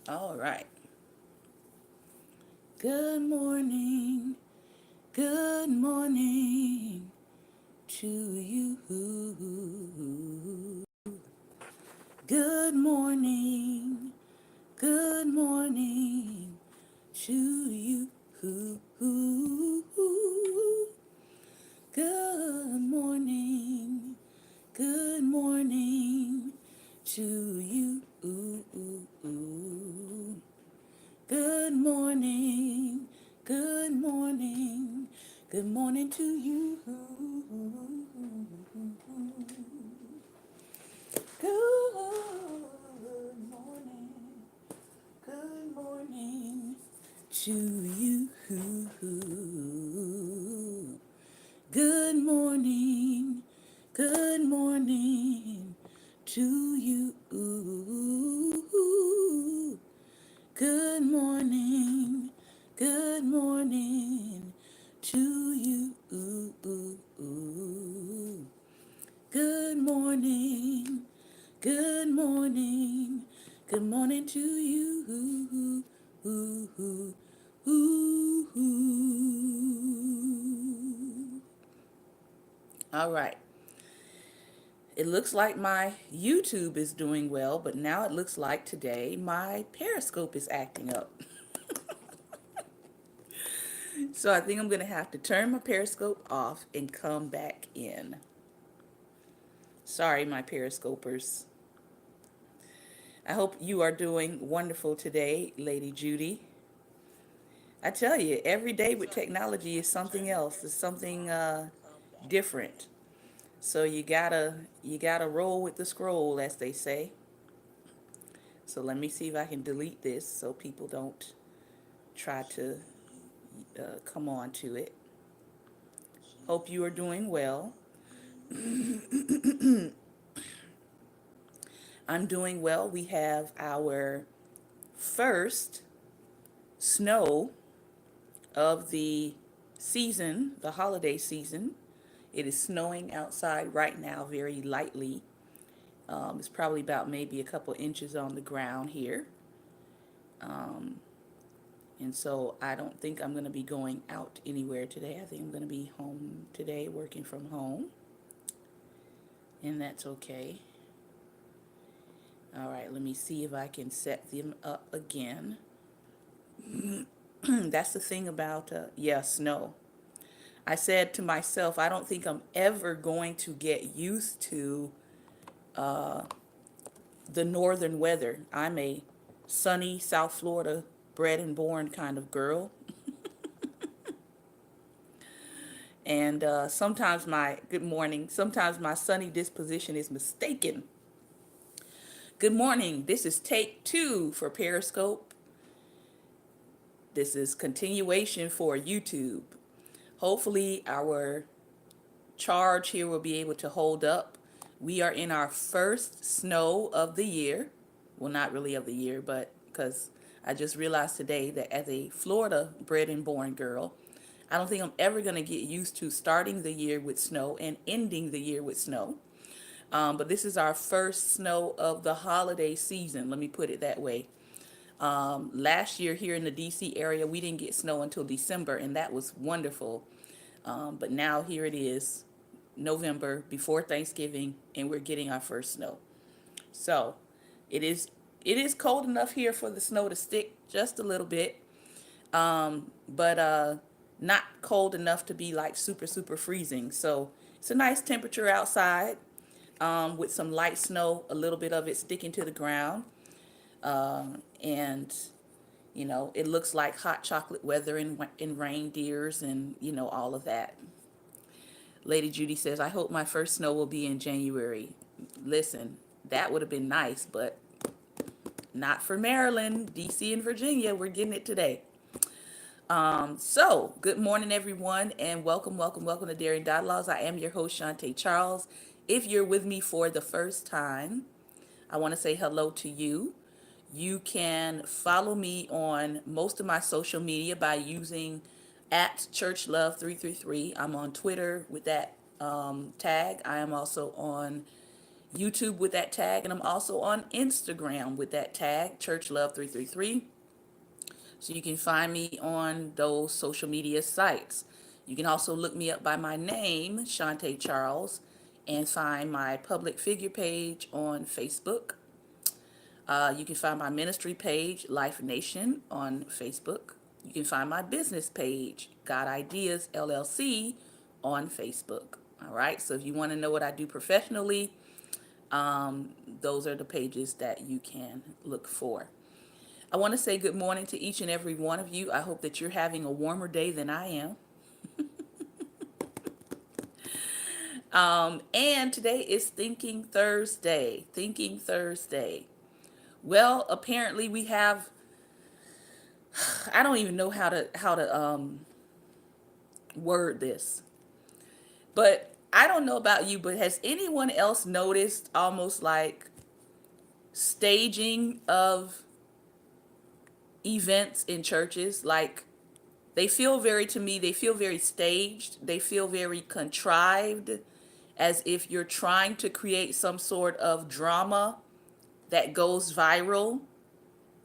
All right. Good morning. Good morning to you. Good morning. Good morning to you. Good morning. Good morning to you. Good morning. Good morning. Good morning to you. Good morning. Good morning to you. Good morning. Good morning to you. Good morning. Good morning to you. Good morning. Good morning. Good morning to you. All right. It looks like my YouTube is doing well, but now it looks like today my Periscope is acting up. So I think I'm going to have to turn my Periscope off and come back in. Sorry, my Periscopers. I hope you are doing wonderful today, Lady Judy. I tell you, every day with technology is something else. It's something different. So you gotta roll with the scroll, as they say. So let me see if I can delete this so people don't try to come on to it. Hope you are doing well. I'm doing well. We have our first snow of the season, the holiday season. It is snowing outside right now very lightly. It's probably about maybe a couple inches on the ground here. Um, and so I don't think I'm going to be going out anywhere today. I think I'm going to be home today, working from home. And that's okay. All right, let me see if I can set them up again. That's the thing about, snow. I said to myself, I don't think I'm ever going to get used to the northern weather. I'm a sunny South Florida bred and born kind of girl. And sometimes my sunny disposition is mistaken. Good morning. This is take two for Periscope. This is continuation for YouTube. Hopefully, our charge here will be able to hold up. We are in our first snow of the year. Well, not really of the year, but because I just realized today that as a Florida bred and born girl, I don't think I'm ever going to get used to starting the year with snow and ending the year with snow. But this is our first snow of the holiday season. Let me put it that way. Last year here in the DC area, we didn't get snow until December, and that was wonderful. But now here it is, November before Thanksgiving, and we're getting our first snow. So it is it is cold enough here for the snow to stick just a little bit, but not cold enough to be like super freezing. So it's a nice temperature outside, with some light snow, a little bit of it sticking to the ground, and it looks like hot chocolate weather and reindeers and all of that. Lady Judy says, I hope my first snow will be in January. Listen, that would have been nice, but not for Maryland, DC, and Virginia. We're getting it today. So, good morning, everyone, and welcome to Daring Dialogues. I am your host, Shantae Charles. If you're with me for the first time, I want to say hello to you. You can follow me on most of my social media by using at ChurchLove333. I'm on Twitter with that tag. I am also on YouTube with that tag, and I'm also on Instagram with that tag, Church Love 333. So you can find me on those social media sites. You can also look me up by my name, Shantae Charles, and find my public figure page on Facebook. You can find my ministry page, Life Nation, on Facebook. You can find my business page, God Ideas LLC, on Facebook. All right. So if you want to know what I do professionally, those are the pages that you can look for. I want to say good morning to each and every one of you. I hope that you're having a warmer day than I am. And today is Thinking Thursday. Thinking Thursday. Well, apparently we have, I don't even know how to word this. But I don't know about you, but has anyone else noticed almost like staging of events in churches? Like to me, they feel very staged. They feel very contrived, as if you're trying to create some sort of drama that goes viral,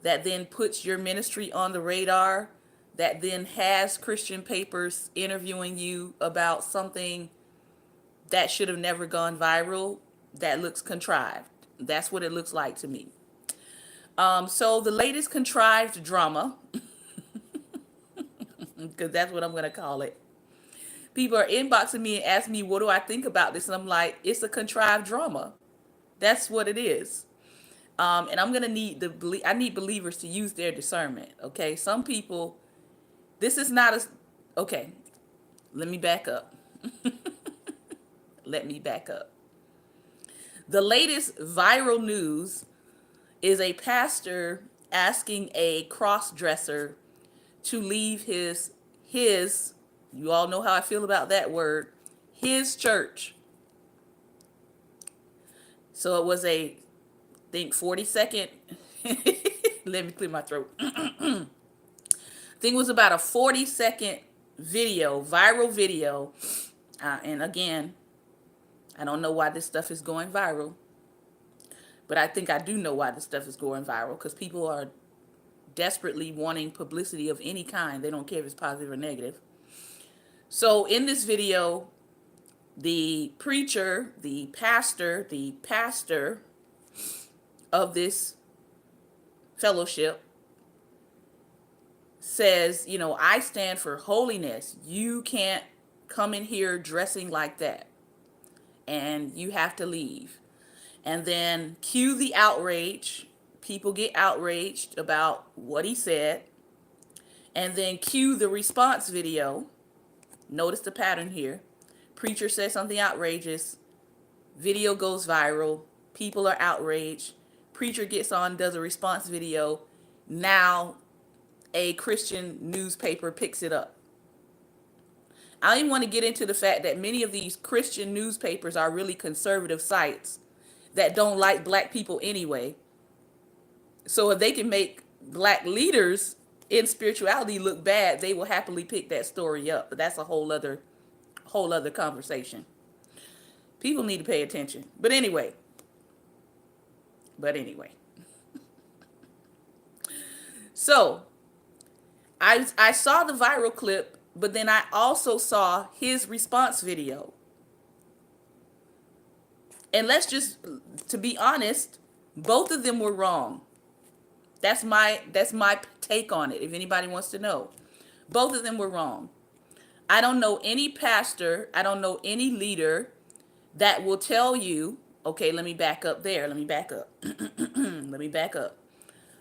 that then puts your ministry on the radar, that then has Christian papers interviewing you about something that should have never gone viral, that looks contrived. That's what it looks like to me. So the latest contrived drama, because that's what I'm going to call it. People are inboxing me and asking me, what do I think about this? And I'm like, it's a contrived drama. That's what it is. And I'm going to I need believers to use their discernment. Okay. Some people, this is not okay. Let me back up. Let me back up. The latest viral news is a pastor asking a cross-dresser to leave his, you all know how I feel about that word, his church. So it was I think 40-second, let me clear my throat. I think it was about a 40-second video, viral video. And again, I don't know why this stuff is going viral, but I think I do know why this stuff is going viral, because people are desperately wanting publicity of any kind. They don't care if it's positive or negative. So in this video, the preacher, the pastor of this fellowship says, I stand for holiness. You can't come in here dressing like that, and you have to leave. And then cue the outrage. People get outraged about what he said. And then cue the response video. Notice the pattern here. Preacher says something outrageous. Video goes viral. People are outraged. Preacher gets on, does a response video. Now a Christian newspaper picks it up. I don't even want to get into the fact that many of these Christian newspapers are really conservative sites that don't like black people anyway. So if they can make black leaders in spirituality look bad, they will happily pick that story up. But that's a whole other conversation. People need to pay attention. But anyway. So I saw the viral clip, but then I also saw his response video. And to be honest, both of them were wrong. That's my take on it, if anybody wants to know. Both of them were wrong. I don't know any pastor, I don't know any leader that will tell you, okay, let me back up there. Let me back up. Let me back up.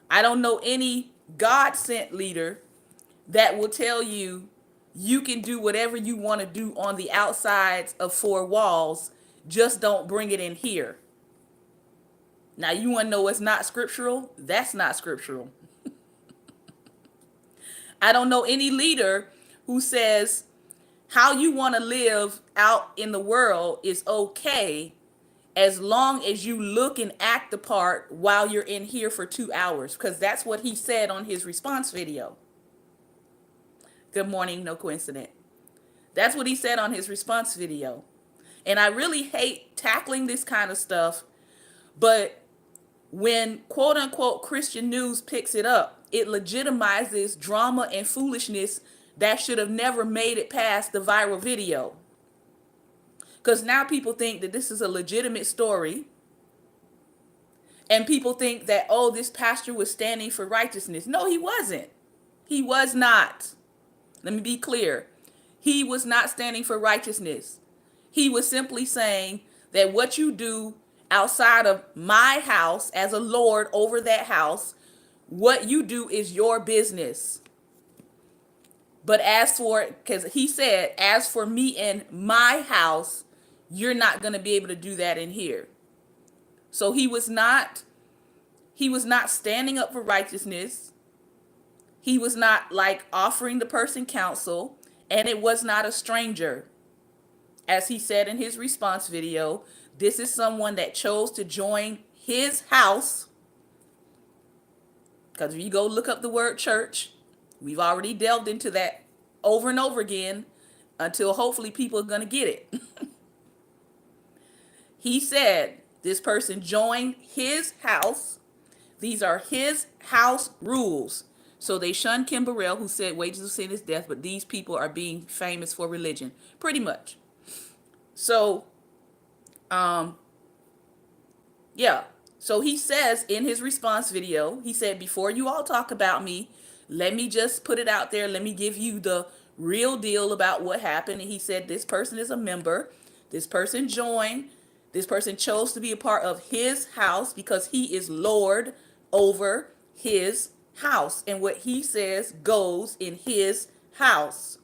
I don't know any God-sent leader that will tell you you can do whatever you want to do on the outsides of four walls, just don't bring it in here. Now, you want to know what's not scriptural? That's not scriptural. I don't know any leader who says how you want to live out in the world is okay as long as you look and act the part while you're in here for 2 hours, because that's what he said on his response video. Good morning, no coincidence. That's what he said on his response video. And I really hate tackling this kind of stuff But when quote unquote Christian news picks it up, it legitimizes drama and foolishness that should have never made it past the viral video. Because now people think that this is a legitimate story. And people think that, oh, this pastor was standing for righteousness. No, he wasn't. He was not. Let me be clear. He was not standing for righteousness. He was simply saying that what you do outside of my house as a lord over that house, what you do is your business. But as for, because he said, as for me and my house, you're not going to be able to do that in here. So he was not standing up for righteousness. He was not like offering the person counsel, and it was not a stranger. As he said in his response video, this is someone that chose to join his house. Because if you go look up the word church, we've already delved into that over and over again until hopefully people are going to get it. He said this person joined his house. These are his house rules. So they shunned Kim Burrell, who said wages of sin is death, but these people are being famous for religion, pretty much. So, yeah. So he says in his response video, he said, before you all talk about me, let me just put it out there. Let me give you the real deal about what happened. And he said, this person is a member. This person joined. This person chose to be a part of his house because he is Lord over his house. And what he says goes in his house.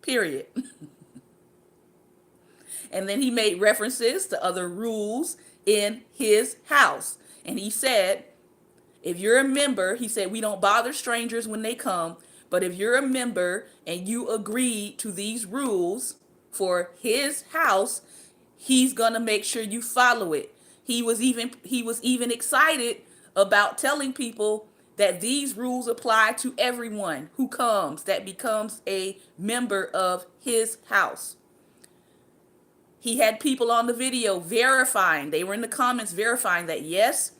Period. And then he made references to other rules in his house. And he said, if you're a member, he said, we don't bother strangers when they come. But if you're a member and you agree to these rules for his house, he's going to make sure you follow it. He was even excited about telling people that these rules apply to everyone who comes, that becomes a member of his house. He had people on the video verifying, they were in the comments verifying that, yes,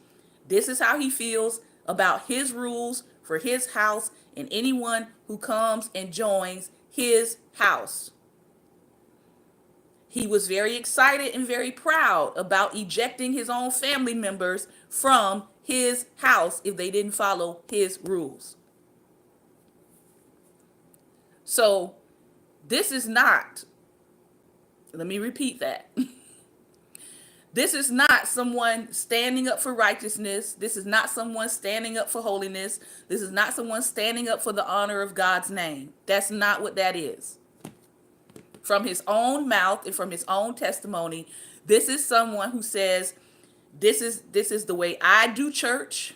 this is how he feels about his rules for his house and anyone who comes and joins his house. He was very excited and very proud about ejecting his own family members from his house if they didn't follow his rules. So this is not, let me repeat that. This is not someone standing up for righteousness. This is not someone standing up for holiness. This is not someone standing up for the honor of God's name. That's not what that is. From his own mouth and from his own testimony, this is someone who says, this is the way I do church.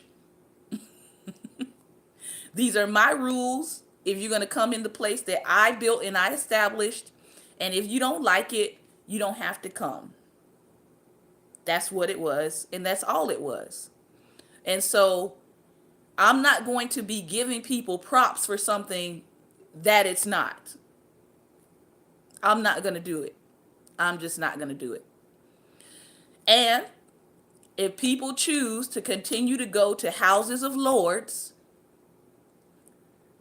These are my rules. If you're going to come in the place that I built and I established, and if you don't like it, you don't have to come. That's what it was, and that's all it was. And so I'm not going to be giving people props for something that it's not. I'm not going to do it. I'm just not going to do it. And if people choose to continue to go to houses of lords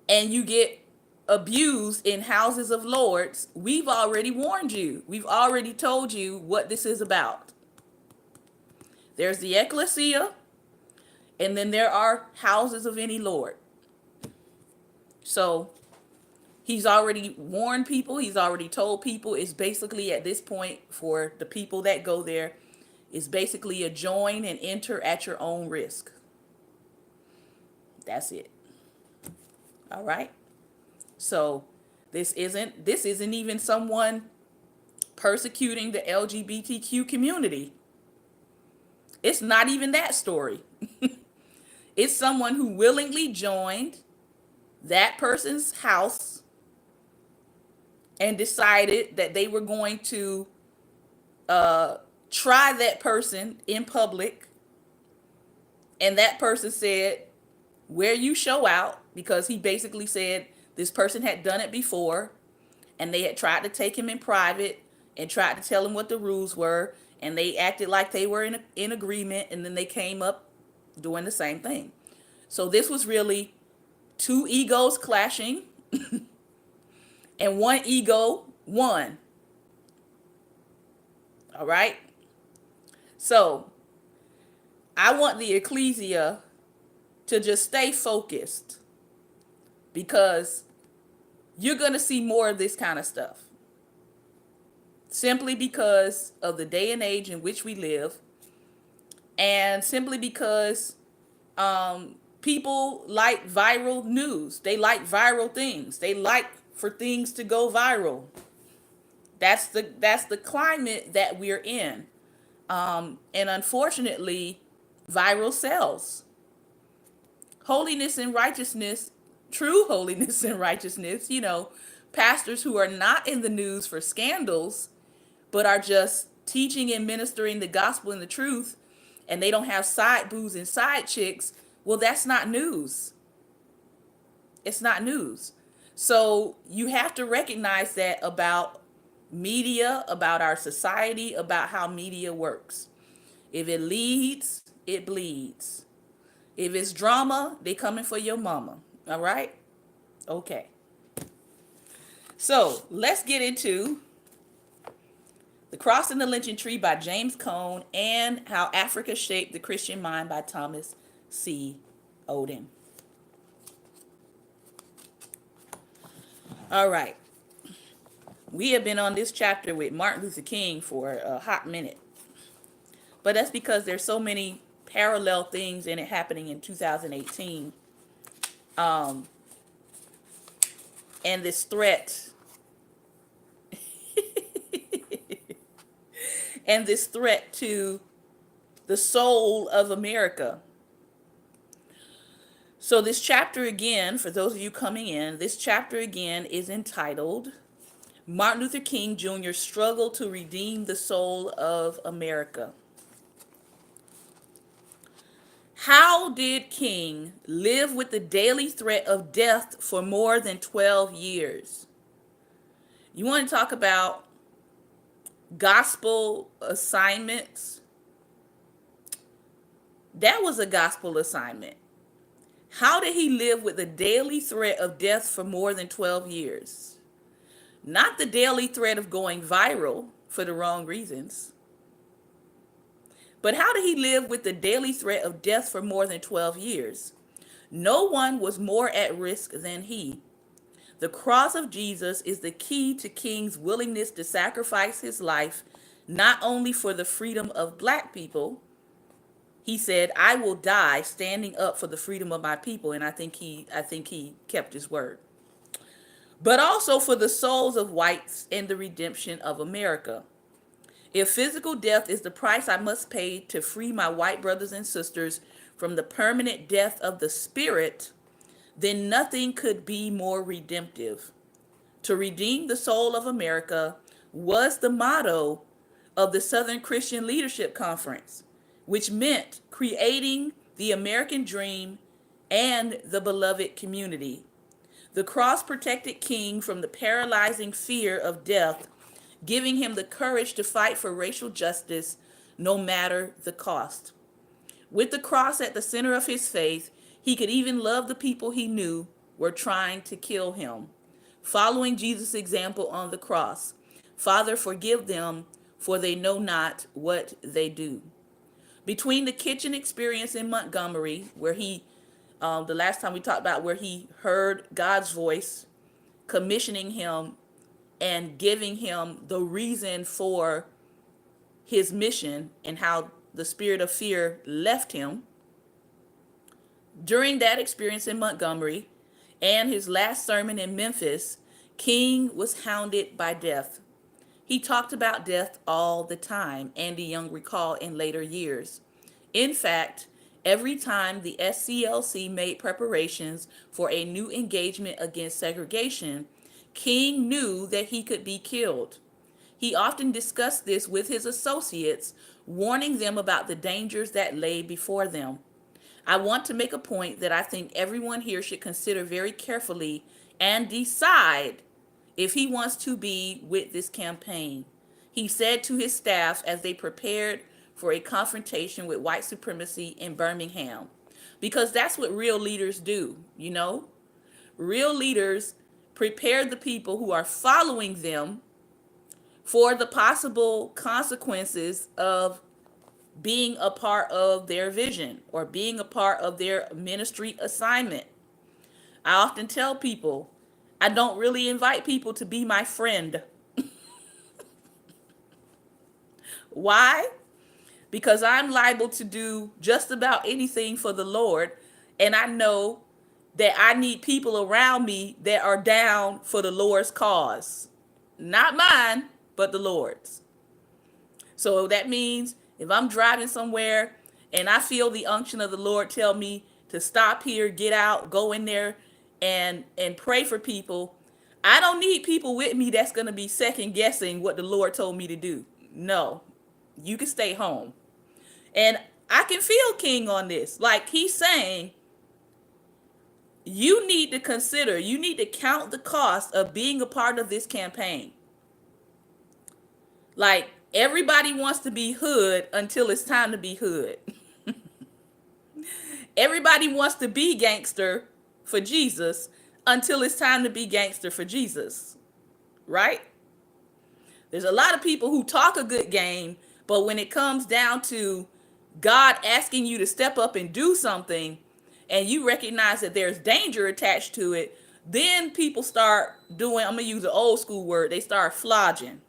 and you get abused in houses of lords, we've already warned you. We've already told you what this is about. There's the ecclesia, and then there are houses of any lord. So he's already warned people. He's already told people. It's basically at this point for the people that go there, it's basically a join and enter at your own risk. That's it. All right. So this isn't even someone persecuting the LGBTQ community. It's not even that story. It's someone who willingly joined that person's house and decided that they were going to try that person in public. And that person said, where you show out, because he basically said this person had done it before and they had tried to take him in private and tried to tell him what the rules were. and they acted like they were in agreement, and then they came up doing the same thing. So this was really two egos clashing, and one ego won. All right. So I want the ecclesia to just stay focused, because you're going to see more of this kind of stuff, simply because of the day and age in which we live, and simply because people like viral news. They like viral things. They like for things to go viral. That's the climate that we're in. And unfortunately, viral sells. Holiness and righteousness, true holiness and righteousness, pastors who are not in the news for scandals, but are just teaching and ministering the gospel and the truth, and they don't have side boos and side chicks, well, that's not news. It's not news. So you have to recognize that about media, about our society, about how media works. If it leads, it bleeds. If it's drama, they coming for your mama. All right? Okay. So let's get into The Cross and the Lynching Tree by James Cone and How Africa Shaped the Christian Mind by Thomas C. Oden. All right. We have been on this chapter with Martin Luther King for a hot minute. But that's because there's so many parallel things in it happening in 2018. And this threat and this threat to the soul of America. So this chapter again, for those of you coming in, this chapter again is entitled Martin Luther King Jr.'s Struggle to Redeem the Soul of America. How did King live with the daily threat of death for more than 12 years? You want to talk about gospel assignments? That was a gospel assignment. How did he live with the daily threat of death for more than 12 years? Not the daily threat of going viral for the wrong reasons. But how did he live with the daily threat of death for more than 12 years? No one was more at risk than he. The cross of Jesus is the key to King's willingness to sacrifice his life, not only for the freedom of Black people. He said, "I will die standing up for the freedom of my people," and I think he kept his word. But also for the souls of whites and the redemption of America. If physical death is the price I must pay to free my white brothers and sisters from the permanent death of the spirit, then nothing could be more redemptive. To redeem the soul of America was the motto of the Southern Christian Leadership Conference, which meant creating the American dream and the beloved community. The cross protected King from the paralyzing fear of death, giving him the courage to fight for racial justice no matter the cost. With the cross at the center of his faith, he could even love the people he knew were trying to kill him. Following Jesus' example on the cross, "Father, forgive them, for they know not what they do." Between the kitchen experience in Montgomery, where the last time we talked about where he heard God's voice, commissioning him and giving him the reason for his mission and how the spirit of fear left him. During that experience in Montgomery and his last sermon in Memphis, King was hounded by death. He talked about death all the time, Andy Young recalled in later years. In fact, every time the SCLC made preparations for a new engagement against segregation, King knew that he could be killed. He often discussed this with his associates, warning them about the dangers that lay before them. I want to make a point that I think everyone here should consider very carefully and decide if he wants to be with this campaign. He said to his staff as they prepared for a confrontation with white supremacy in Birmingham. Because that's what real leaders do, you know? Real leaders prepare the people who are following them for the possible consequences of being a part of their vision or being a part of their ministry assignment. I often tell people, I don't really invite people to be my friend. Why? Because I'm liable to do just about anything for the Lord, and I know that I need people around me that are down for the Lord's cause. Not mine, but the Lord's. So that means if I'm driving somewhere and I feel the unction of the Lord tell me to stop here, get out, go in there and pray for people, I don't need people with me that's going to be second guessing what the Lord told me to do. No, you can stay home. And I can feel King on this. Like he's saying, you need to consider, you need to count the cost of being a part of this campaign. Like everybody wants to be hood until it's time to be hood. Everybody wants to be gangster for Jesus until it's time to be gangster for Jesus. Right? There's a lot of people who talk a good game, but when it comes down to God asking you to step up and do something, and you recognize that there's danger attached to it, then people start doing, I'm going to use an old school word, they start flogging.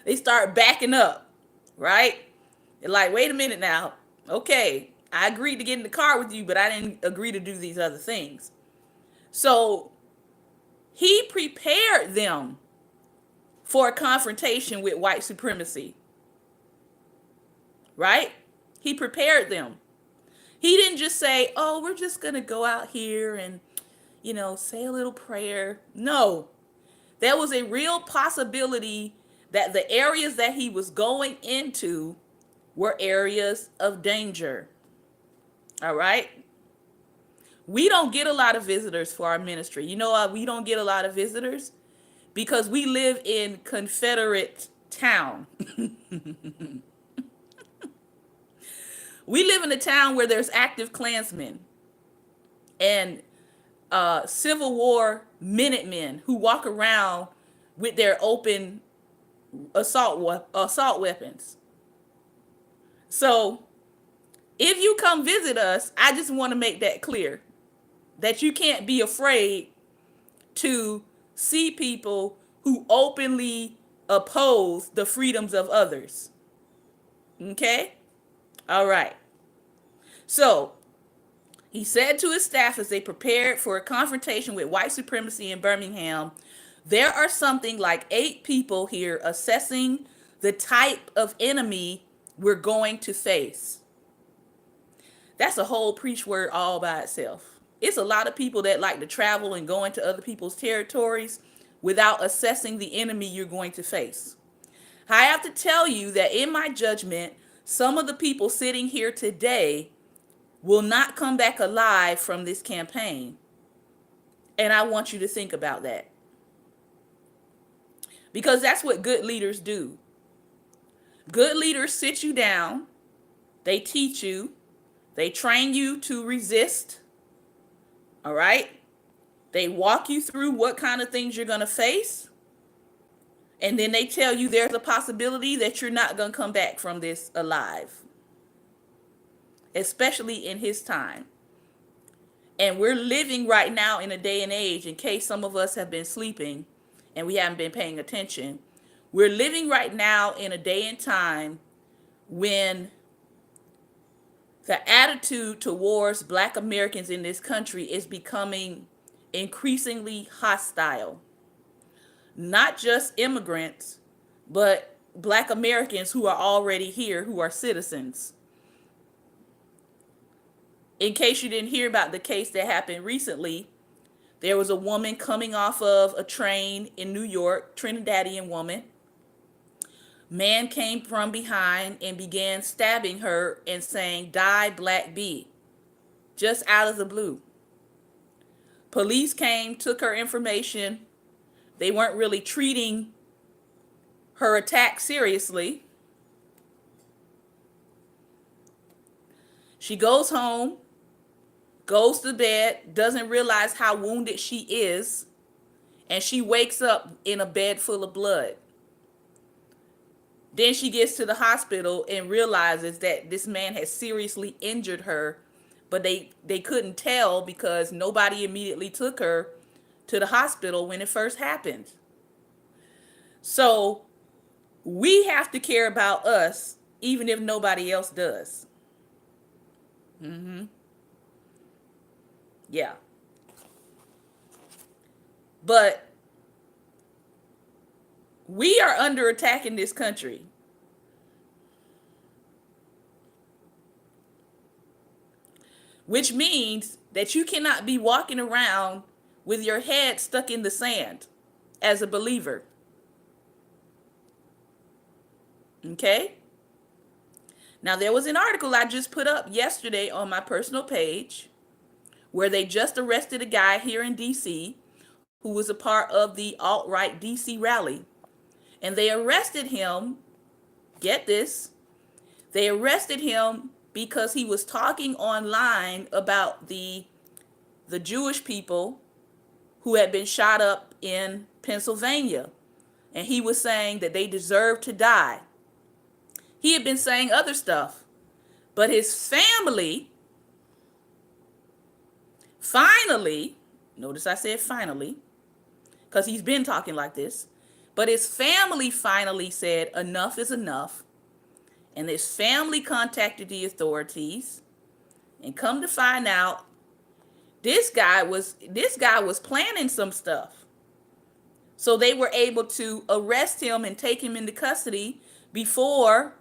They start backing up, right? They're like, wait a minute now. Okay, I agreed to get in the car with you, but I didn't agree to do these other things. So he prepared them for a confrontation with white supremacy, right? He prepared them. He didn't just say, oh, we're just going to go out here and, say a little prayer. No, there was a real possibility that the areas that he was going into were areas of danger. All right. We don't get a lot of visitors for our ministry. You know why we don't get a lot of visitors? Because we live in Confederate town. We live in a town where there's active Klansmen and Civil War Minutemen who walk around with their open assault weapons. So if you come visit us, I just want to make that clear, that you can't be afraid to see people who openly oppose the freedoms of others. Okay? All right. So he said to his staff as they prepared for a confrontation with white supremacy in Birmingham, there are something like 8 people here assessing the type of enemy we're going to face. That's a whole preach word all by itself. It's a lot of people that like to travel and go into other people's territories without assessing the enemy you're going to face. I have to tell you that in my judgment, some of the people sitting here today will not come back alive from this campaign. And I want you to think about that. Because that's what good leaders do. Good leaders sit you down, they teach you, they train you to resist, all right? They walk you through what kind of things you're going to face, and then they tell you there's a possibility that you're not going to come back from this alive, especially in his time. And we're living right now in a day and age, in case some of us have been sleeping and we haven't been paying attention. We're living right now in a day and time when the attitude towards Black Americans in this country is becoming increasingly hostile. Not just immigrants, but Black Americans who are already here, who are citizens. In case you didn't hear about the case that happened recently, there was a woman coming off of a train in New York, Trinidadian woman. Man came from behind and began stabbing her and saying, "Die, Black B," just out of the blue. Police came, took her information. they weren't really treating her attack seriously. She goes home, goes to bed, doesn't realize how wounded she is, and she wakes up in a bed full of blood. Then she gets to the hospital and realizes that this man has seriously injured her, but they couldn't tell because nobody immediately took her to the hospital when it first happened. So we have to care about us even if nobody else does. Yeah. But we are under attack in this country. Which means that you cannot be walking around with your head stuck in the sand as a believer. Okay? Now, there was an article I just put up yesterday on my personal page where they just arrested a guy here in DC who was a part of the alt-right DC rally. And they arrested him, get this, they arrested him because he was talking online about the Jewish people who had been shot up in Pennsylvania. And he was saying that they deserved to die. He had been saying other stuff, but his family finally, notice I said finally, because he's been talking like this, but his family finally said enough is enough. And his family contacted the authorities, and come to find out, this guy was planning some stuff. So they were able to arrest him and take him into custody before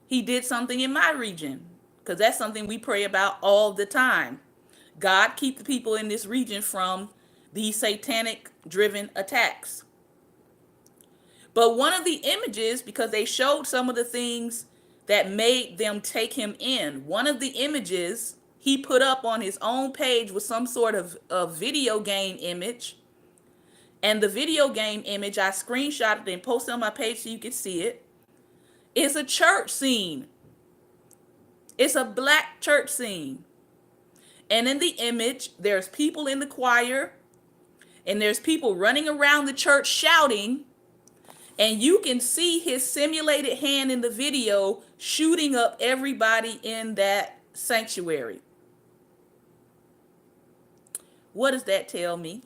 he did something in my region, because that's something we pray about all the time. God, keep the people in this region from these satanic driven attacks. But one of the images, because they showed some of the things that made them take him in, one of the images he put up on his own page was some sort of video game image. And the video game image, I screenshotted and posted on my page so you could see it. It's a church scene. It's a black church scene. And in the image, there's people in the choir, and there's people running around the church shouting, and you can see his simulated hand in the video shooting up everybody in that sanctuary. What does that tell me?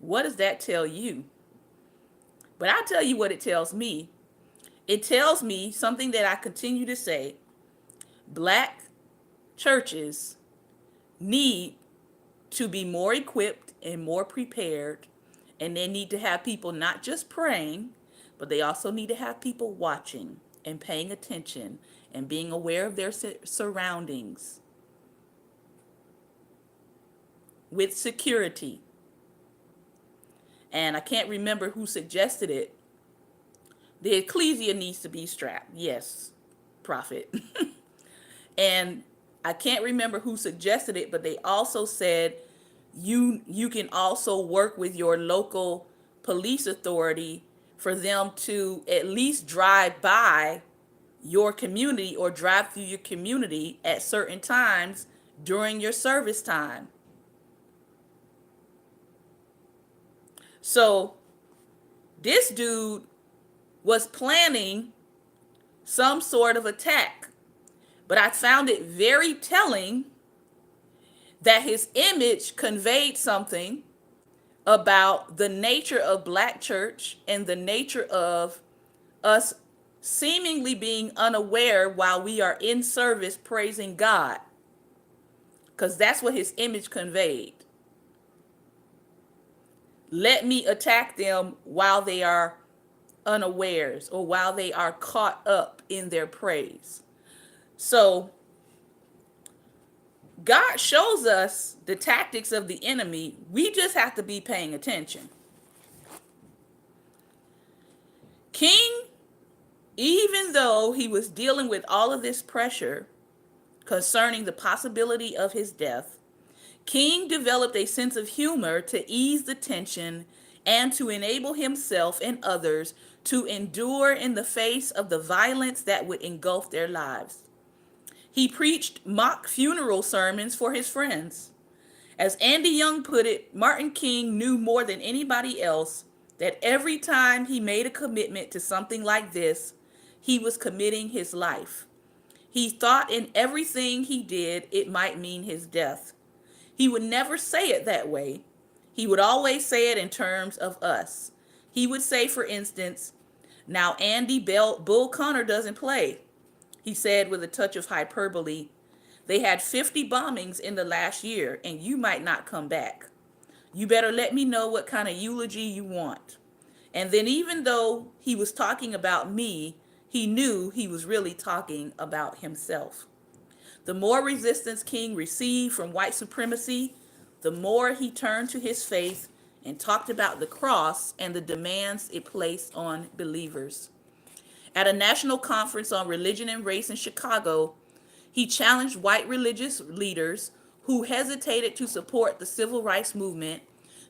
What does that tell you? But I'll tell you what it tells me. It tells me something that I continue to say. Black churches need to be more equipped and more prepared, and they need to have people not just praying, but they also need to have people watching and paying attention and being aware of their surroundings with security. And I can't remember who suggested it. The ecclesia needs to be strapped. Yes, prophet. And I can't remember who suggested it, but they also said you can also work with your local police authority for them to at least drive by your community or drive through your community at certain times during your service time. So this dude was planning some sort of attack, but I found it very telling that his image conveyed something about the nature of Black church and the nature of us seemingly being unaware while we are in service praising God, because that's what his image conveyed. Let me attack them while they are unawares or while they are caught up in their praise. So God shows us the tactics of the enemy. We just have to be paying attention. King, even though he was dealing with all of this pressure concerning the possibility of his death, King developed a sense of humor to ease the tension and to enable himself and others to endure in the face of the violence that would engulf their lives. He preached mock funeral sermons for his friends. As Andy Young put it, Martin King knew more than anybody else that every time he made a commitment to something like this, he was committing his life. He thought in everything he did it might mean his death. He would never say it that way. He would always say it in terms of us. He would say, for instance, now Andy Bull Connor doesn't play. He said with a touch of hyperbole, they had 50 bombings in the last year and you might not come back. You better let me know what kind of eulogy you want. And then even though he was talking about me, he knew he was really talking about himself. The more resistance King received from white supremacy, the more he turned to his faith and talked about the cross and the demands it placed on believers. At a national conference on religion and race in Chicago, he challenged white religious leaders who hesitated to support the civil rights movement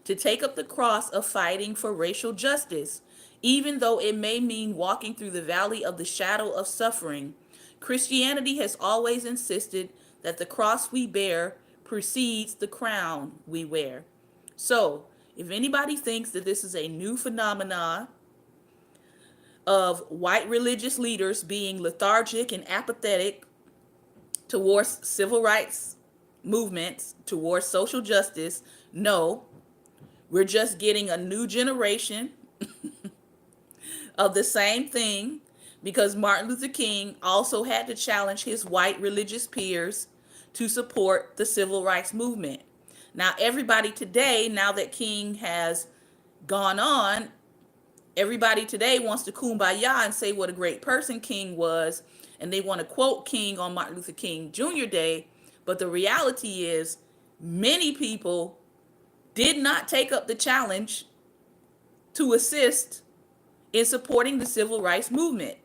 to take up the cross of fighting for racial justice, even though it may mean walking through the valley of the shadow of suffering. Christianity has always insisted that the cross we bear precedes the crown we wear. So, if anybody thinks that this is a new phenomenon of white religious leaders being lethargic and apathetic towards civil rights movements, towards social justice, no, we're just getting a new generation of the same thing, because Martin Luther King also had to challenge his white religious peers to support the civil rights movement. Now, everybody today, now that King has gone on, everybody today wants to kumbaya and say what a great person King was, and they want to quote King on Martin Luther King Jr. Day, but the reality is many people did not take up the challenge to assist in supporting the civil rights movement.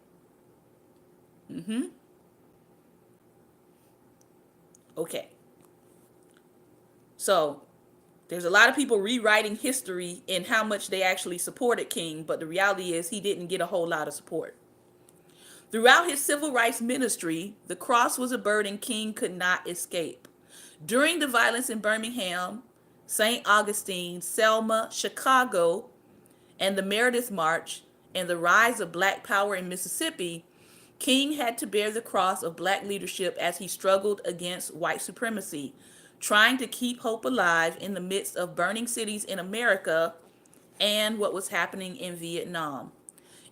Okay. So there's a lot of people rewriting history in how much they actually supported King, but the reality is he didn't get a whole lot of support. Throughout his civil rights ministry, the cross was a burden King could not escape. During the violence in Birmingham, St. Augustine, Selma, Chicago, and the Meredith March, and the rise of Black power in Mississippi, King had to bear the cross of Black leadership as he struggled against white supremacy, trying to keep hope alive in the midst of burning cities in America and what was happening in Vietnam.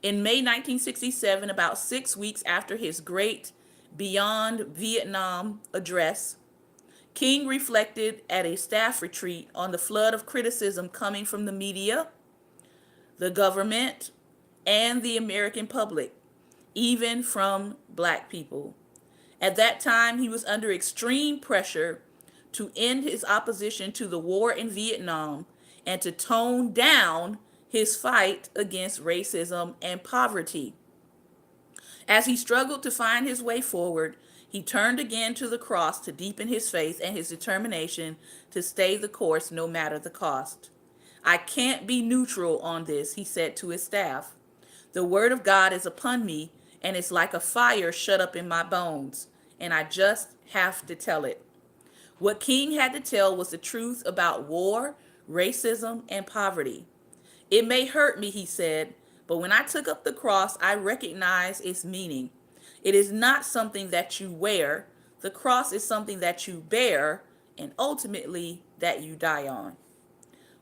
In May 1967, about 6 weeks after his great Beyond Vietnam address, King reflected at a staff retreat on the flood of criticism coming from the media, the government, and the American public, even from Black people. At that time, he was under extreme pressure to end his opposition to the war in Vietnam and to tone down his fight against racism and poverty. As he struggled to find his way forward, he turned again to the cross to deepen his faith and his determination to stay the course no matter the cost. I can't be neutral on this, he said to his staff. The word of God is upon me, and it's like a fire shut up in my bones, and I just have to tell it. What King had to tell was the truth about war, racism, and poverty. It may hurt me, he said, but when I took up the cross, I recognized its meaning. It is not something that you wear. The cross is something that you bear, and ultimately that you die on.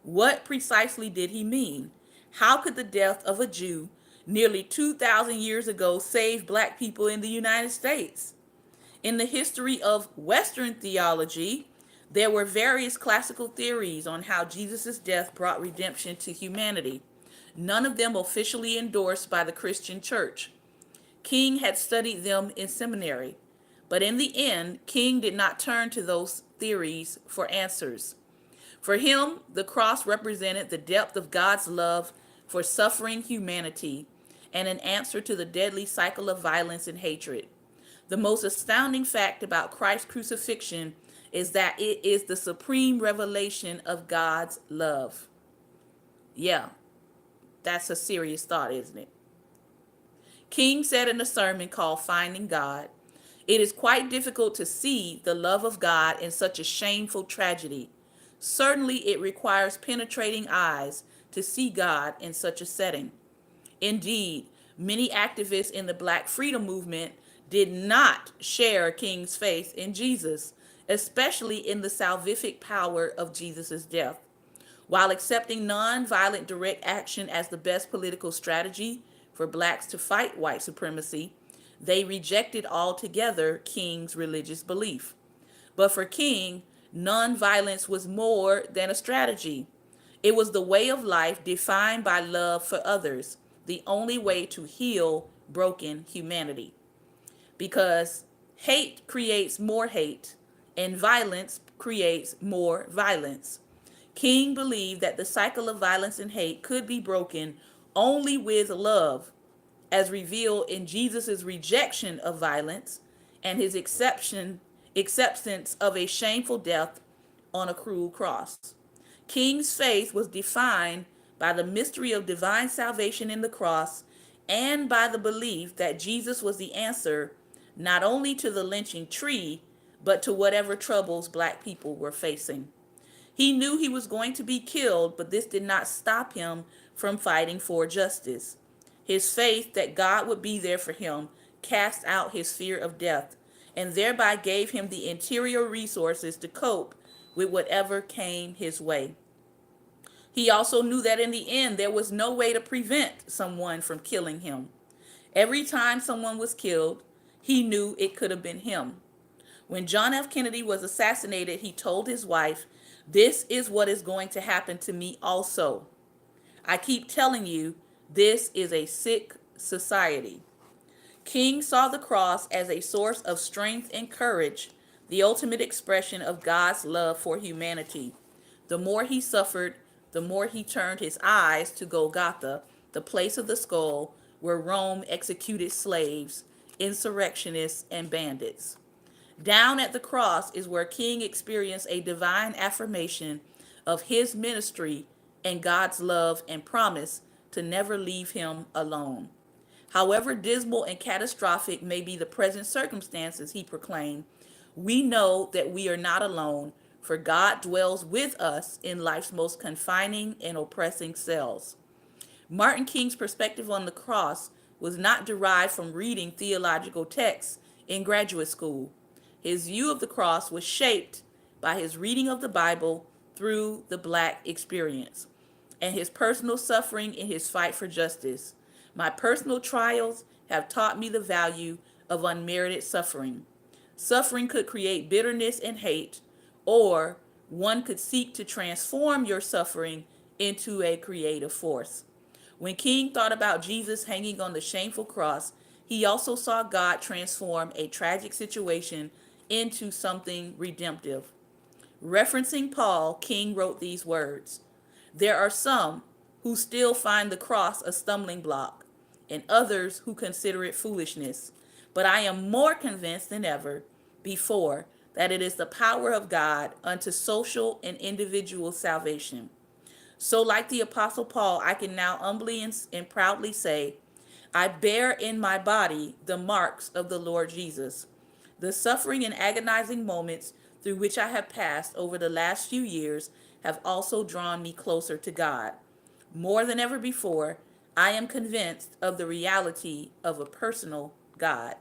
What precisely did he mean? How could the death of a Jew nearly 2,000 years ago save Black people in the United States? In the history of Western theology, there were various classical theories on how Jesus' death brought redemption to humanity, none of them officially endorsed by the Christian church. King had studied them in seminary, but in the end, King did not turn to those theories for answers. For him, the cross represented the depth of God's love for suffering humanity and an answer to the deadly cycle of violence and hatred. The most astounding fact about Christ's crucifixion is that it is the supreme revelation of God's love. Yeah, that's a serious thought, isn't it? King said in a sermon called Finding God, "It is quite difficult to see the love of God in such a shameful tragedy. Certainly, it requires penetrating eyes to see God in such a setting." Indeed, many activists in the Black freedom movement did not share King's faith in Jesus, especially in the salvific power of Jesus' death. While accepting nonviolent direct action as the best political strategy for blacks to fight white supremacy, they rejected altogether King's religious belief. But for King, nonviolence was more than a strategy. It was the way of life defined by love for others, the only way to heal broken humanity. Because hate creates more hate, and violence creates more violence. King believed that the cycle of violence and hate could be broken only with love, as revealed in Jesus' rejection of violence and his acceptance of a shameful death on a cruel cross. King's faith was defined by the mystery of divine salvation in the cross and by the belief that Jesus was the answer not only to the lynching tree, but to whatever troubles black people were facing. He knew he was going to be killed, but this did not stop him from fighting for justice. His faith that God would be there for him cast out his fear of death and thereby gave him the interior resources to cope with whatever came his way. He also knew that in the end, there was no way to prevent someone from killing him. Every time someone was killed, he knew it could have been him. When John F. Kennedy was assassinated, he told his wife, "This is what is going to happen to me also. I keep telling you, this is a sick society." King saw the cross as a source of strength and courage, the ultimate expression of God's love for humanity. The more he suffered, the more he turned his eyes to Golgotha, the place of the skull where Rome executed slaves, insurrectionists, and bandits. Down at the cross is where King experienced a divine affirmation of his ministry and God's love and promise to never leave him alone. However dismal and catastrophic may be the present circumstances, he proclaimed, we know that we are not alone, for God dwells with us in life's most confining and oppressing cells. Martin King's perspective on the cross was not derived from reading theological texts in graduate school. His view of the cross was shaped by his reading of the Bible through the Black experience and his personal suffering in his fight for justice. My personal trials have taught me the value of unmerited suffering. Suffering could create bitterness and hate, or one could seek to transform your suffering into a creative force. When King thought about Jesus hanging on the shameful cross, he also saw God transform a tragic situation into something redemptive. Referencing Paul, King wrote these words: "There are some who still find the cross a stumbling block, and others who consider it foolishness. But I am more convinced than ever before that it is the power of God unto social and individual salvation. So, like the Apostle Paul, I can now humbly and proudly say, I bear in my body the marks of the Lord Jesus. The suffering and agonizing moments through which I have passed over the last few years have also drawn me closer to God. More than ever before, I am convinced of the reality of a personal God."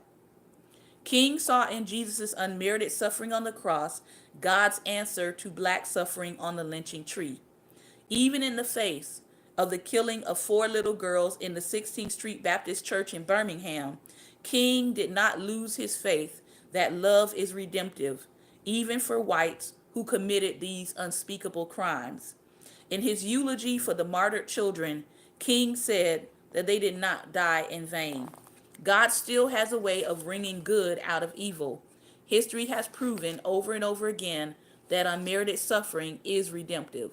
King saw in Jesus' unmerited suffering on the cross God's answer to Black suffering on the lynching tree. Even in the face of the killing of 4 little girls in the 16th Street Baptist Church in Birmingham, King did not lose his faith that love is redemptive, even for whites who committed these unspeakable crimes. In his eulogy for the martyred children, King said that they did not die in vain. God still has a way of wringing good out of evil. History has proven over and over again that unmerited suffering is redemptive.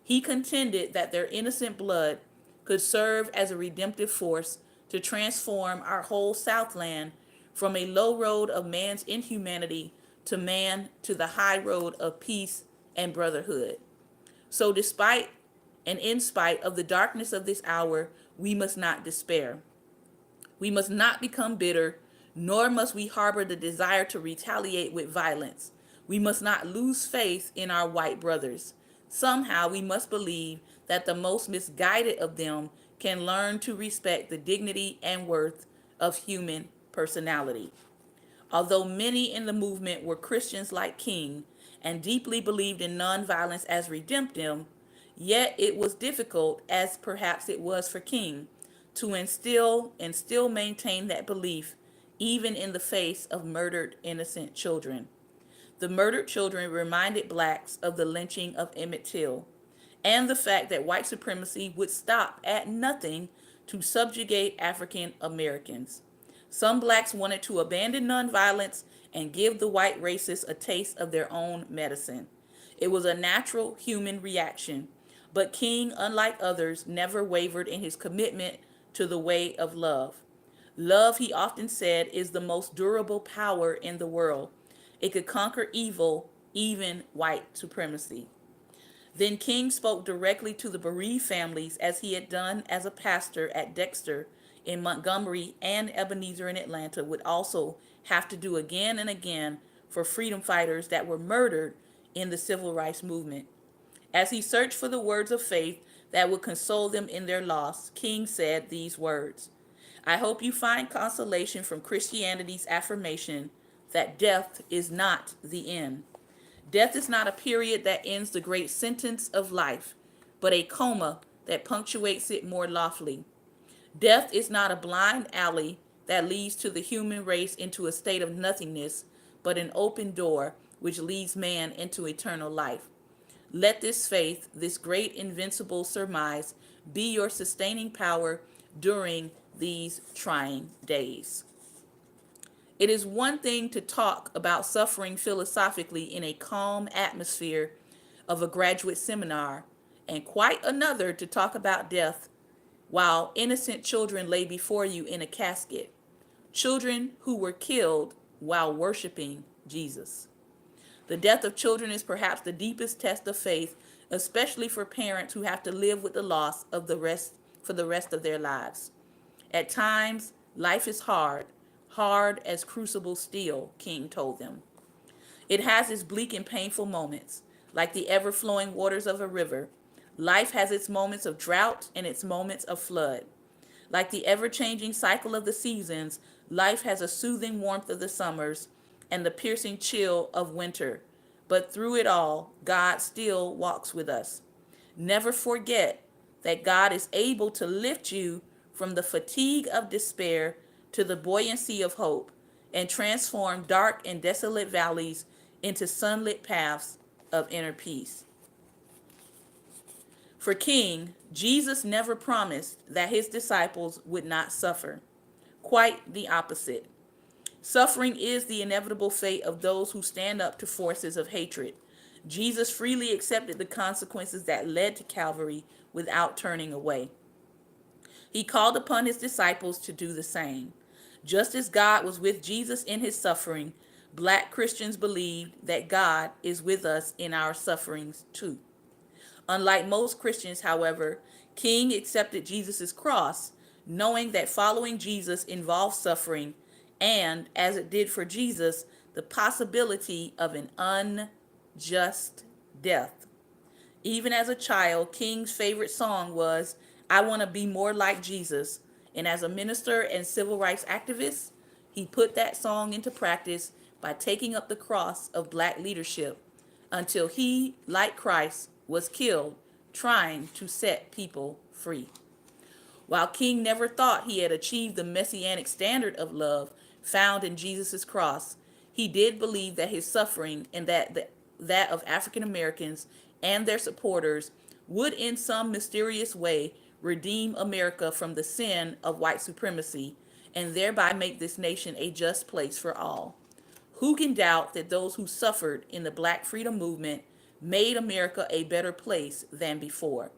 He contended that their innocent blood could serve as a redemptive force to transform our whole Southland from a low road of man's inhumanity to man to the high road of peace and brotherhood. So, despite and in spite of the darkness of this hour, we must not despair. We must not become bitter, nor must we harbor the desire to retaliate with violence. We must not lose faith in our white brothers. Somehow we must believe that the most misguided of them can learn to respect the dignity and worth of human personality. Although many in the movement were Christians like King and deeply believed in nonviolence as redemptive, yet it was difficult, as perhaps it was for King, to instill and still maintain that belief even in the face of murdered innocent children. The murdered children reminded blacks of the lynching of Emmett Till and the fact that white supremacy would stop at nothing to subjugate African Americans. Some blacks wanted to abandon nonviolence and give the white racists a taste of their own medicine. It was a natural human reaction, but King, unlike others, never wavered in his commitment to the way of love. Love, he often said, is the most durable power in the world. It could conquer evil, even white supremacy. Then King spoke directly to the bereaved families as he had done as a pastor at Dexter in Montgomery and Ebenezer in Atlanta would also have to do again and again for freedom fighters that were murdered in the civil rights movement. As he searched for the words of faith that would console them in their loss, King said these words: I hope you find consolation from Christianity's affirmation that death is not the end. Death is not a period that ends the great sentence of life, but a coma that punctuates it more lawfully. Death is not a blind alley that leads to the human race into a state of nothingness, but an open door which leads man into eternal life. Let this faith, this great invincible surmise, be your sustaining power during these trying days. It is one thing to talk about suffering philosophically in a calm atmosphere of a graduate seminar, and quite another to talk about death while innocent children lay before you in a casket. Children who were killed while worshiping Jesus. The death of children is perhaps the deepest test of faith, especially for parents who have to live with the loss of the rest for the rest of their lives. At times, life is hard, hard as crucible steel, King told them. It has its bleak and painful moments, like the ever-flowing waters of a river. Life has its moments of drought and its moments of flood. Like the ever-changing cycle of the seasons, life has a soothing warmth of the summers and the piercing chill of winter. But through it all, God still walks with us. Never forget that God is able to lift you from the fatigue of despair to the buoyancy of hope and transform dark and desolate valleys into sunlit paths of inner peace. For King, Jesus never promised that his disciples would not suffer. Quite the opposite. Suffering is the inevitable fate of those who stand up to forces of hatred. Jesus freely accepted the consequences that led to Calvary without turning away. He called upon his disciples to do the same. Just as God was with Jesus in his suffering, Black Christians believed that God is with us in our sufferings too. Unlike most Christians, however, King accepted Jesus' cross, knowing that following Jesus involved suffering and, as it did for Jesus, the possibility of an unjust death. Even as a child, King's favorite song was, I Want to Be More Like Jesus. And as a minister and civil rights activist, he put that song into practice by taking up the cross of Black leadership until he, like Christ, was killed trying to set people free. While King never thought he had achieved the messianic standard of love found in Jesus' cross, he did believe that his suffering and that of African Americans and their supporters would in some mysterious way redeem America from the sin of white supremacy and thereby make this nation a just place for all. Who can doubt that those who suffered in the Black freedom movement made America a better place than before?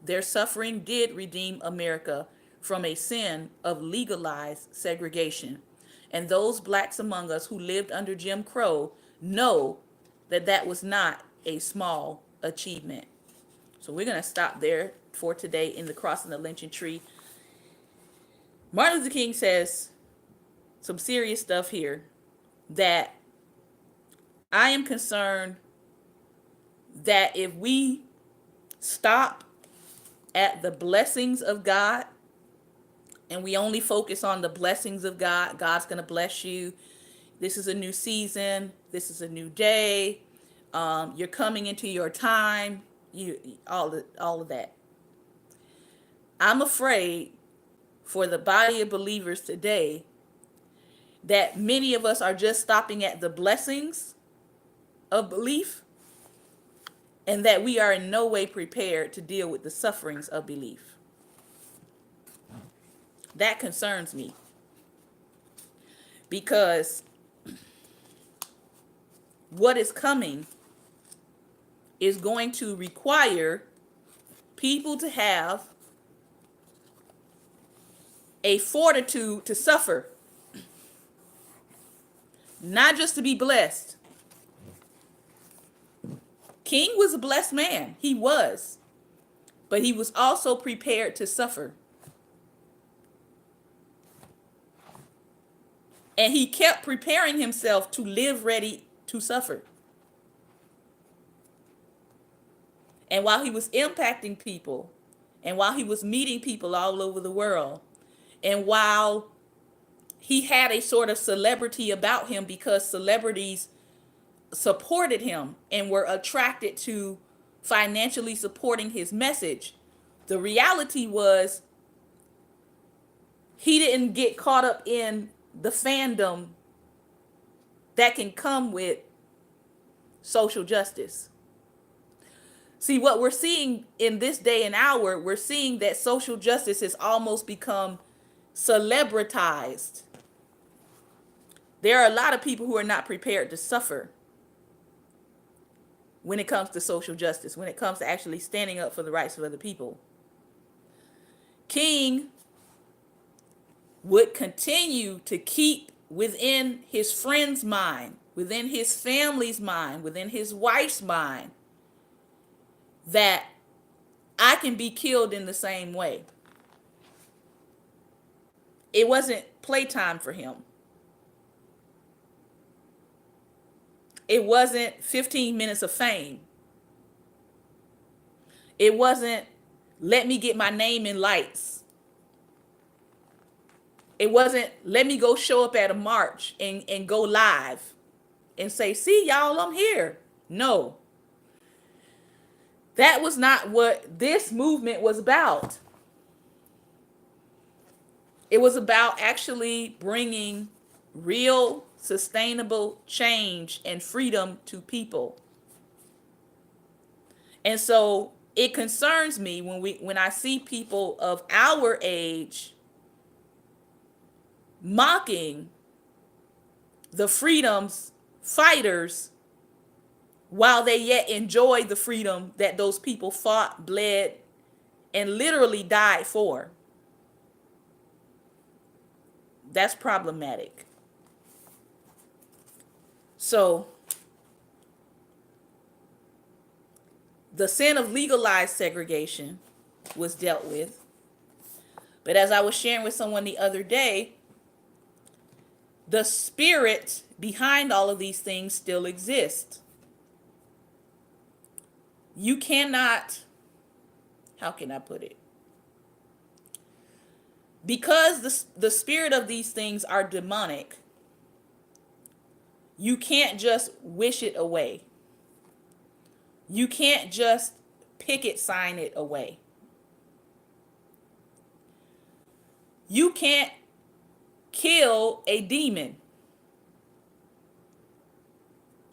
Their suffering did redeem America from a sin of legalized segregation. And those blacks among us who lived under Jim Crow know that that was not a small achievement. So we're going to stop there for today in the Crossing the Lynching Tree. Martin Luther King says some serious stuff here that I am concerned that if we stop at the blessings of God and we only focus on the blessings of God, God's going to bless you. This is a new season. This is a new day. You're coming into your time. All of that. I'm afraid for the body of believers today that many of us are just stopping at the blessings of belief and that we are in no way prepared to deal with the sufferings of belief. That concerns me because what is coming is going to require people to have a fortitude to suffer, not just to be blessed. King was a blessed man. He was. But he was also prepared to suffer. And he kept preparing himself to live ready to suffer. And while he was impacting people, and while he was meeting people all over the world, and while he had a sort of celebrity about him because celebrities supported him and were attracted to financially supporting his message, the reality was he didn't get caught up in the fandom that can come with social justice. See, what we're seeing in this day and hour, we're seeing that social justice has almost become celebritized. There are a lot of people who are not prepared to suffer when it comes to social justice, when it comes to actually standing up for the rights of other people. King would continue to keep within his friend's mind, within his family's mind, within his wife's mind, that I can be killed in the same way. It wasn't playtime for him. It wasn't 15 minutes of fame. It wasn't let me get my name in lights. It wasn't let me go show up at a march and go live and say, see y'all, I'm here. No. That was not what this movement was about. It was about actually bringing real, sustainable change and freedom to people. And so it concerns me when I see people of our age mocking the freedoms fighters while they yet enjoy the freedom that those people fought, bled, and literally died for. That's problematic. So the sin of legalized segregation was dealt with. But as I was sharing with someone the other day, the spirit behind all of these things still exists. You cannot, how can I put it? Because the spirit of these things are demonic, you can't just wish it away. You can't just picket sign it away. You can't kill a demon.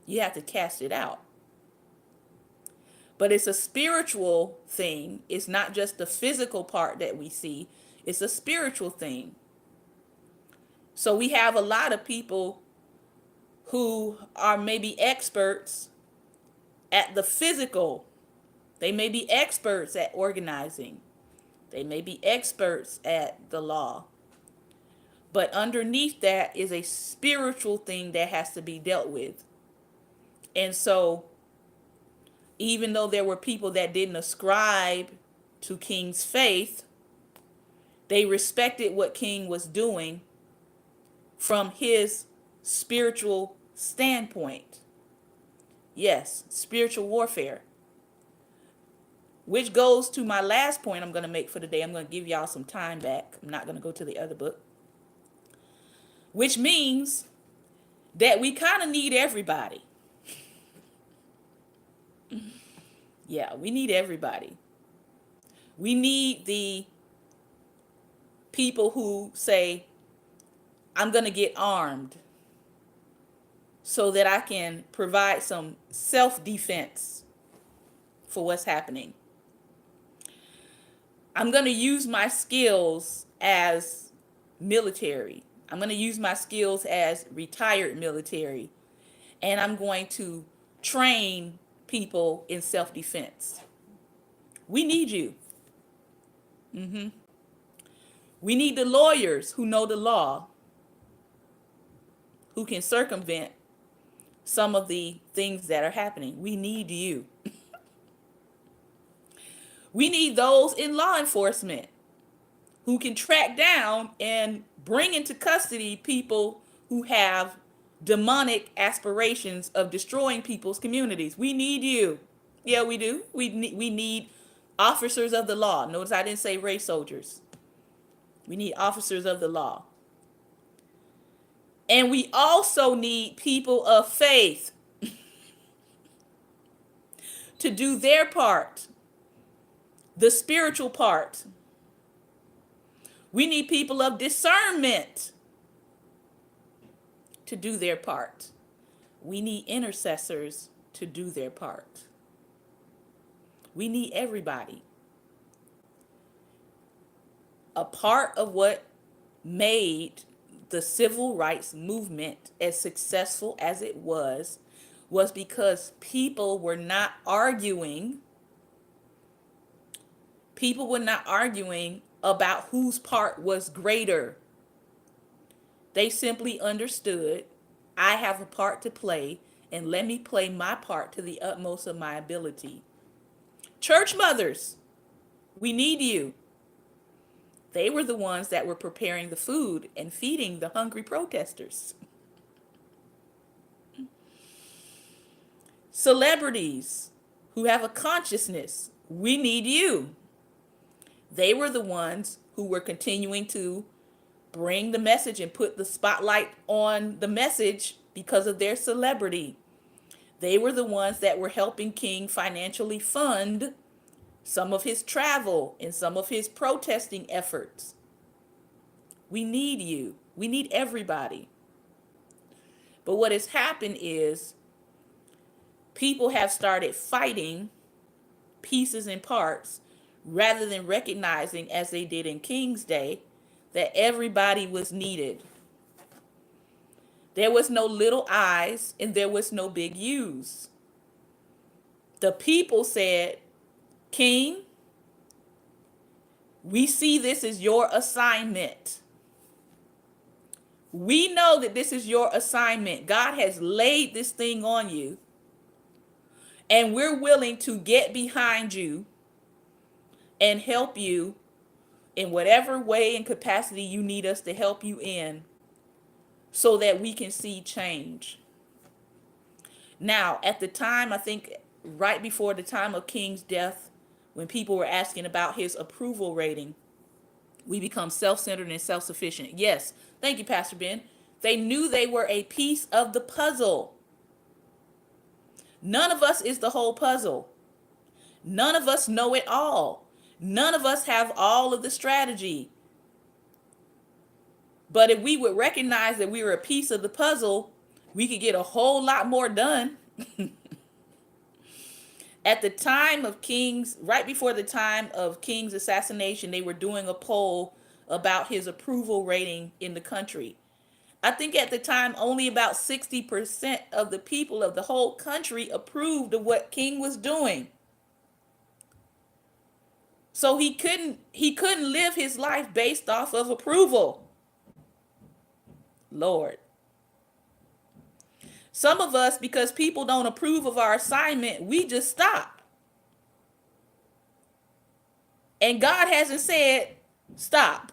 You have to cast it out. But it's a spiritual thing. It's not just the physical part that we see. It's a spiritual thing. So we have a lot of people who are maybe experts at the physical. They may be experts at organizing. They may be experts at the law. But underneath that is a spiritual thing that has to be dealt with. And so, even though there were people that didn't ascribe to King's faith, they respected what King was doing from his spiritual standpoint. Yes, spiritual warfare. Which goes to my last point I'm going to make for the day. I'm going to give y'all some time back. I'm not going to go to the other book. Which means that we kind of need everybody. Yeah, we need everybody. We need the people who say, I'm going to get armed so that I can provide some self-defense for what's happening. I'm going to use my skills as military. I'm going to use my skills as retired military. And I'm going to train people in self-defense. We need you. We need the lawyers who know the law, who can circumvent some of the things that are happening. We need you. We need those in law enforcement who can track down and bring into custody people who have demonic aspirations of destroying people's communities. We need you. Yeah, we do. We need officers of the law. Notice I didn't say race soldiers. We need officers of the law. And we also need people of faith to do their part, the spiritual part. We need people of discernment to do their part. We need intercessors to do their part. We need everybody. A part of what made the civil rights movement as successful as it was because people were not arguing. People were not arguing about whose part was greater. They simply understood, I have a part to play, and let me play my part to the utmost of my ability. Church mothers, we need you. They were the ones that were preparing the food and feeding the hungry protesters. Celebrities who have a consciousness, we need you. They were the ones who were continuing to bring the message and put the spotlight on the message because of their celebrity. They were the ones that were helping King financially fund some of his travel and some of his protesting efforts. We need you. We need everybody. But what has happened is people have started fighting pieces and parts rather than recognizing, as they did in King's Day, that everybody was needed. There was no little I's and there was no big U's. The people said, King, we see this as your assignment. We know that this is your assignment. God has laid this thing on you, and we're willing to get behind you and help you in whatever way and capacity you need us to help you in so that we can see change. Now, at the time, I think right before the time of King's death, when people were asking about his approval rating, we become self-centered and self-sufficient. Yes, thank you, Pastor Ben. They knew they were a piece of the puzzle. None of us is the whole puzzle. None of us know it all. None of us have all of the strategy. But if we would recognize that we were a piece of the puzzle, we could get a whole lot more done. At the time of King's, right before the time of King's assassination, they were doing a poll about his approval rating in the country. I think at the time, only about 60% of the people of the whole country approved of what King was doing. So he couldn't live his life based off of approval. Lord. Some of us, because people don't approve of our assignment, we just stop. And God hasn't said stop.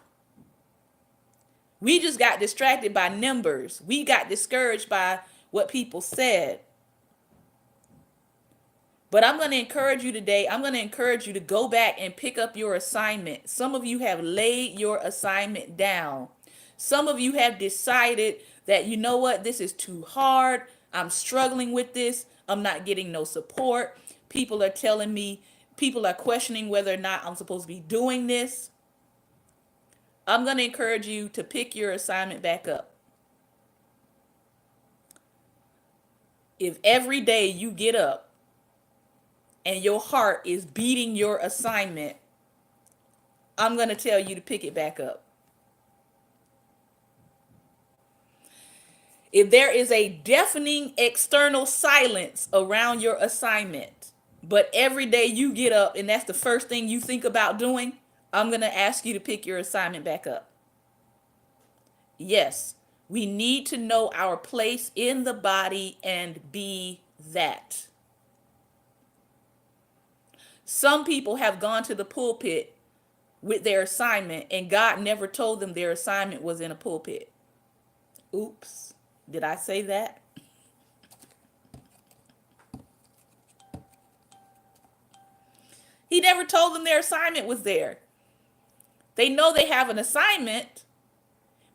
We just got distracted by numbers. We got discouraged by what people said. But I'm going to encourage you today. I'm going to encourage you to go back and pick up your assignment. Some of you have laid your assignment down. Some of you have decided that, you know what, this is too hard. I'm struggling with this. I'm not getting no support. People are telling me, people are questioning whether or not I'm supposed to be doing this. I'm going to encourage you to pick your assignment back up. If every day you get up and your heart is beating your assignment, I'm going to tell you to pick it back up. If there is a deafening external silence around your assignment, but every day you get up and that's the first thing you think about doing, I'm going to ask you to pick your assignment back up. Yes, we need to know our place in the body and be that. Some people have gone to the pulpit with their assignment and God never told them their assignment was in a pulpit. Oops, did I say that? He never told them their assignment was there. They know they have an assignment,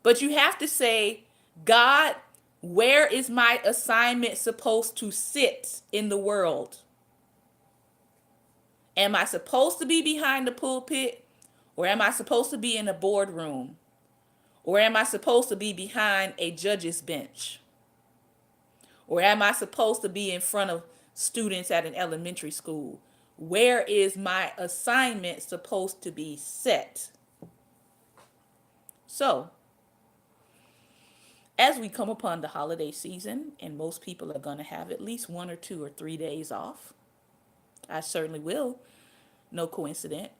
but you have to say, God, where is my assignment supposed to sit in the world? Am I supposed to be behind the pulpit, or am I supposed to be in a boardroom? Or am I supposed to be behind a judge's bench? Or am I supposed to be in front of students at an elementary school? Where is my assignment supposed to be set? So, as we come upon the holiday season, and most people are going to have at least 1 or 2 or 3 days off, I certainly will, no coincidence.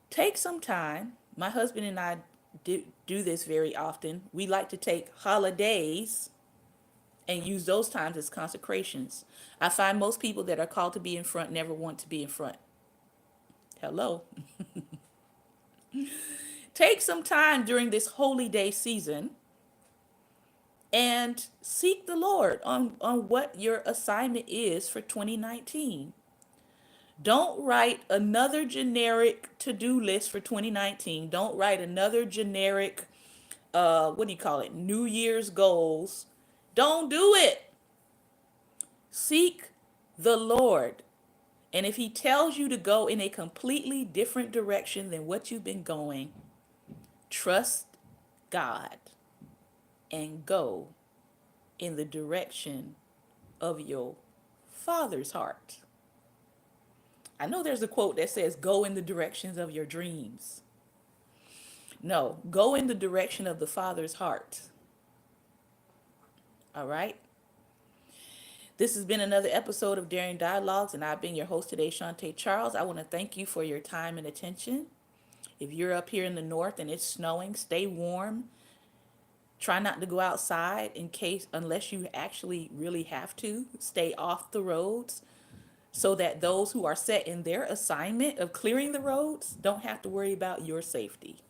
Take some time. My husband and I do this very often. We like to take holidays and use those times as consecrations. I find most people that are called to be in front never want to be in front. Hello. Take some time during this holy day season and seek the Lord on what your assignment is for 2019. Don't write another generic to-do list for 2019. Don't write another generic, New Year's goals. Don't do it. Seek the Lord. And if he tells you to go in a completely different direction than what you've been going, trust God and go in the direction of your Father's heart. I know there's a quote that says, go in the directions of your dreams. No, go in the direction of the Father's heart. All right? This has been another episode of Daring Dialogues, and I've been your host today, Shantae Charles. I want to thank you for your time and attention. If you're up here in the north and it's snowing, stay warm. Try not to go outside unless you actually really have to. Stay off the roads so that those who are set in their assignment of clearing the roads don't have to worry about your safety.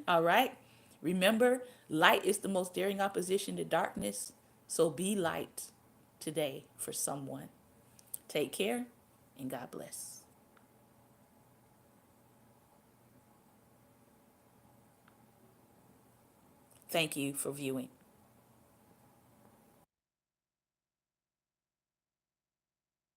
All right? Remember, light is the most daring opposition to darkness. So be light today for someone. Take care and God bless. Thank you for viewing.